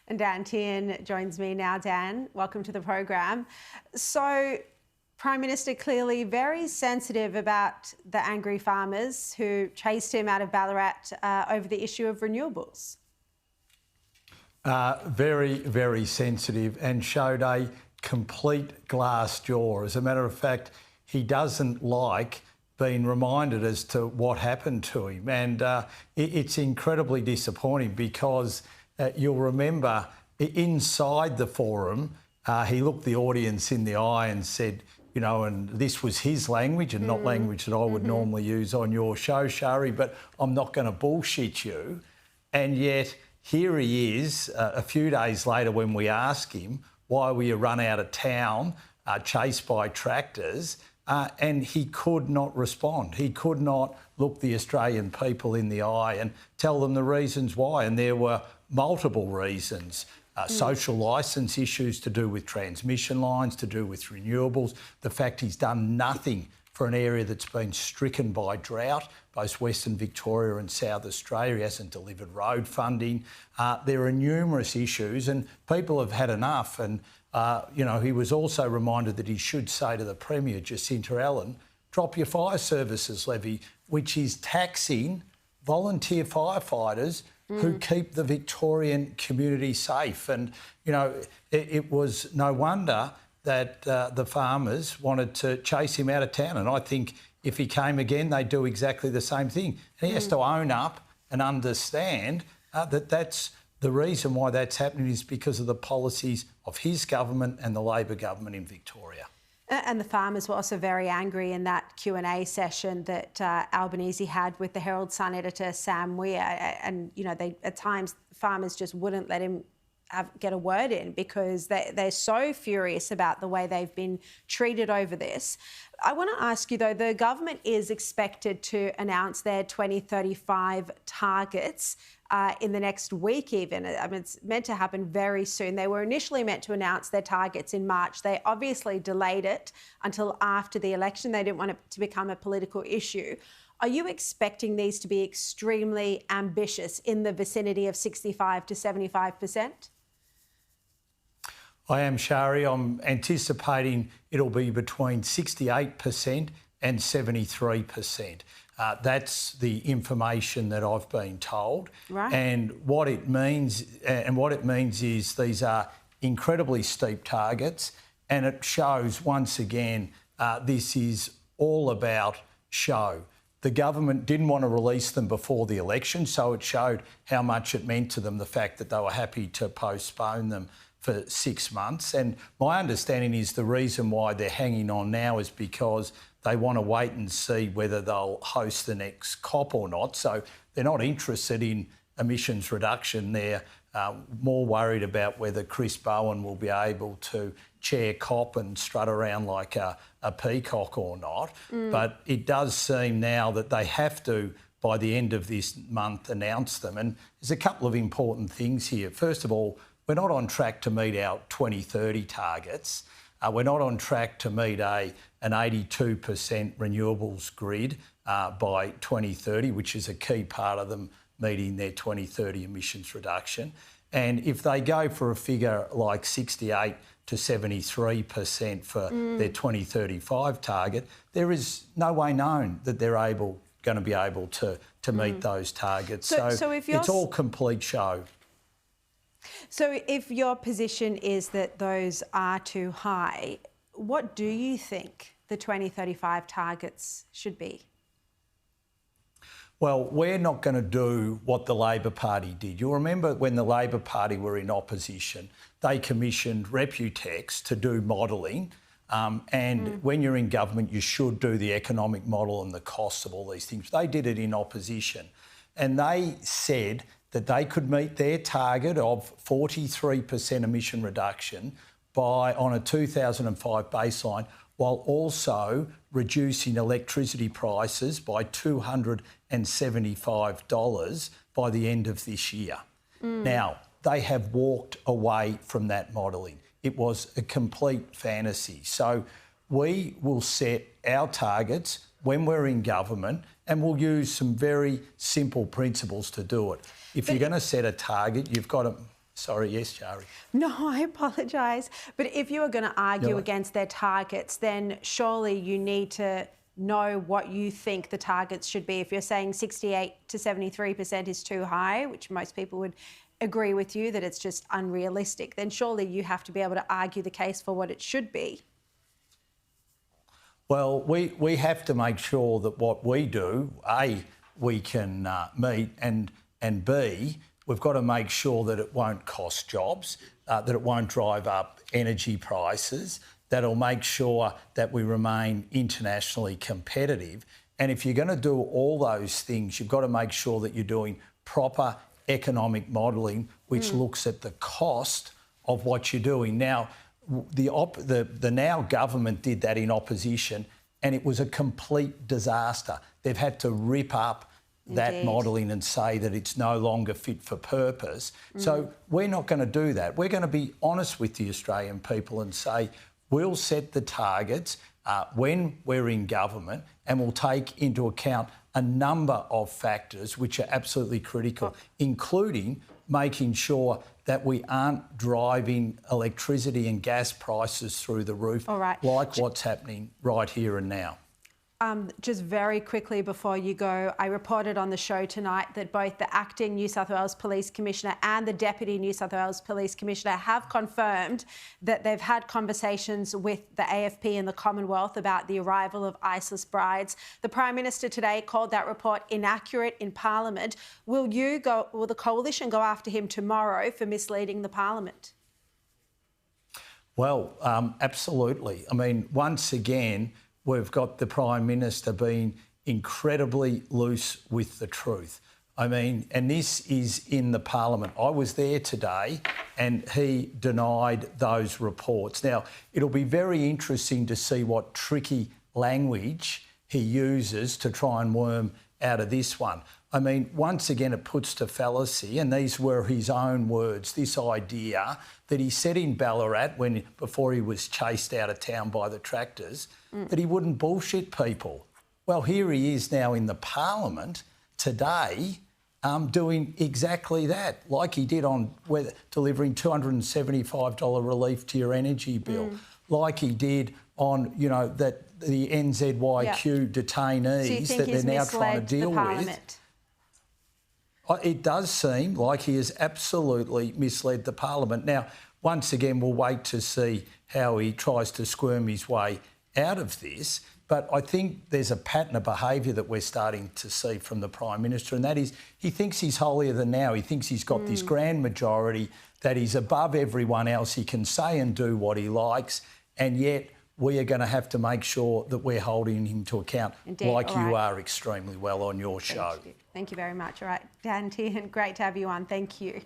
And Dan Tehan joins me now. Dan, welcome to the program. So, Prime Minister clearly very sensitive about the angry farmers who chased him out of Ballarat over the issue of renewables. Very, very sensitive and showed a complete glass jaw. As a matter of fact, he doesn't like being reminded as to what happened to him. And it's incredibly disappointing because you'll remember inside the forum, he looked the audience in the eye and said, you know, and this was his language and not language that I would normally use on your show, Shari, but I'm not going to bullshit you. And yet here he is a few days later when we ask him, why were you run out of town, chased by tractors? And he could not respond. He could not look the Australian people in the eye and tell them the reasons why. And there were multiple reasons. Social licence issues to do with transmission lines, to do with renewables, the fact he's done nothing for an area that's been stricken by drought, both Western Victoria and South Australia. He hasn't delivered road funding. There are numerous issues and people have had enough. And, you know, he was also reminded that he should say to the Premier, Jacinta Allen, drop your fire services levy, which is taxing volunteer firefighters who keep the Victorian community safe. And, you know, it was no wonder that the farmers wanted to chase him out of town. And I think if he came again, they'd do exactly the same thing. And he has to own up and understand that that's the reason why that's happening is because of the policies of his government and the Labor government in Victoria. And the farmers were also very angry in that Q&A session that Albanese had with the Herald Sun editor Sam Weir. And, you know, at times farmers just wouldn't let him get a word in because they're so furious about the way they've been treated over this. I want to ask you, though, the government is expected to announce their 2035 targets in the next week even. I mean, it's meant to happen very soon. They were initially meant to announce their targets in March. They obviously delayed it until after the election. They didn't want it to become a political issue. Are you expecting these to be extremely ambitious in the vicinity of 65 to 75%? I am, Shari. I'm anticipating it'll be between 68% and 73%. That's the information that I've been told. Right. And what it means is these are incredibly steep targets, and it shows once again this is all about show. The government didn't want to release them before the election, so it showed how much it meant to them, the fact that they were happy to postpone them for 6 months. And my understanding is the reason why they're hanging on now is because they want to wait and see whether they'll host the next COP or not. So they're not interested in emissions reduction. They're more worried about whether Chris Bowen will be able to chair COP and strut around like a peacock or not. But it does seem now that they have to, by the end of this month, announce them. And there's a couple of important things here. First of all, we're not on track to meet our 2030 targets. We're not on track to meet an 82% renewables grid by 2030, which is a key part of them meeting their 2030 emissions reduction. And if they go for a figure like 68 to 73% for their 2035 target, there is no way known that they're going to be able to meet those targets. So if it's all complete show. So if your position is that those are too high, what do you think the 2035 targets should be? Well, we're not going to do what the Labor Party did. You'll remember when the Labor Party were in opposition, they commissioned Reputex to do modelling. When you're in government, you should do the economic model and the costs of all these things. They did it in opposition. And they said that they could meet their target of 43% emission reduction on a 2005 baseline, while also reducing electricity prices by $275 by the end of this year. Now, they have walked away from that modelling. It was a complete fantasy. So we will set our targets when we're in government, and we'll use some very simple principles to do it. If you're going to set a target, you've got to Sorry, yes, Shari. No, I apologise. But if you were going to argue against their targets, then surely you need to know what you think the targets should be. If you're saying 68 to 73% is too high, which most people would agree with you that it's just unrealistic, then surely you have to be able to argue the case for what it should be. Well, we have to make sure that what we do, A, we can meet, and B, we've got to make sure that it won't cost jobs, that it won't drive up energy prices, that it'll make sure that we remain internationally competitive. And if you're going to do all those things, you've got to make sure that you're doing proper economic modelling, which looks at the cost of what you're doing. Now, the now government did that in opposition, and it was a complete disaster. They've had to rip up that modelling and say that it's no longer fit for purpose. So we're not going to do that. We're going to be honest with the Australian people and say we'll set the targets when we're in government, and we'll take into account a number of factors which are absolutely critical, including making sure that we aren't driving electricity and gas prices through the roof, like what's happening right here and now. Just very quickly before you go, I reported on the show tonight that both the acting New South Wales Police Commissioner and the Deputy New South Wales Police Commissioner have confirmed that they've had conversations with the AFP and the Commonwealth about the arrival of ISIS brides. The Prime Minister today called that report inaccurate in Parliament. Will the Coalition go after him tomorrow for misleading the Parliament? Well, absolutely. I mean, once again, we've got the Prime Minister being incredibly loose with the truth. I mean, and this is in the Parliament. I was there today and he denied those reports. Now, it'll be very interesting to see what tricky language he uses to try and worm out of this one. I mean, once again, it puts to fallacy, and these were his own words, this idea that he said in Ballarat before he was chased out of town by the tractors, that he wouldn't bullshit people. Well, here he is now in the Parliament today doing exactly that, like he did on delivering $275 relief to your energy bill, like he did on, that the NZYQ detainees that they're now trying to deal with. It does seem like he has absolutely misled the Parliament. Now, once again, we'll wait to see how he tries to squirm his way out of this. But I think there's a pattern of behaviour that we're starting to see from the Prime Minister, and that is he thinks he's holier than thou. He thinks he's got this grand majority, that he's above everyone else. He can say and do what he likes, and yet we are going to have to make sure that we're holding him to account, like you are extremely well on your show. Thank you very much. All right, Dan Tehan, great to have you on. Thank you.